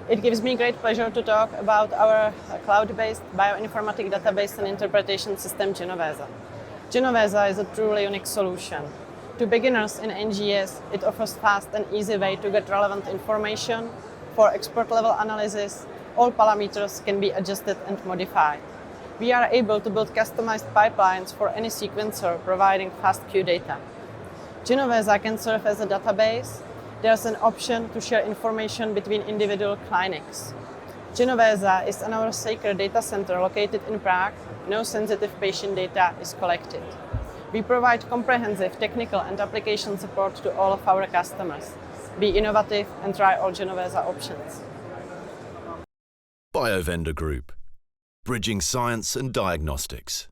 It gives me great pleasure to talk about our cloud-based bioinformatic database and interpretation system GENOVESA. GENOVESA is a truly unique solution. To beginners in NGS, it offers fast and easy way to get relevant information. For expert-level analysis, all parameters can be adjusted and modified. We are able to build customized pipelines for any sequencer, providing fast Q data. GENOVESA can serve as a database. There's an option to share information between individual clinics. GENOVESA is in our sacred data center located in Prague. No sensitive patient data is collected. We provide comprehensive technical and application support to all of our customers. Be innovative and try all GENOVESA options. BioVenor Group, bridging science and diagnostics.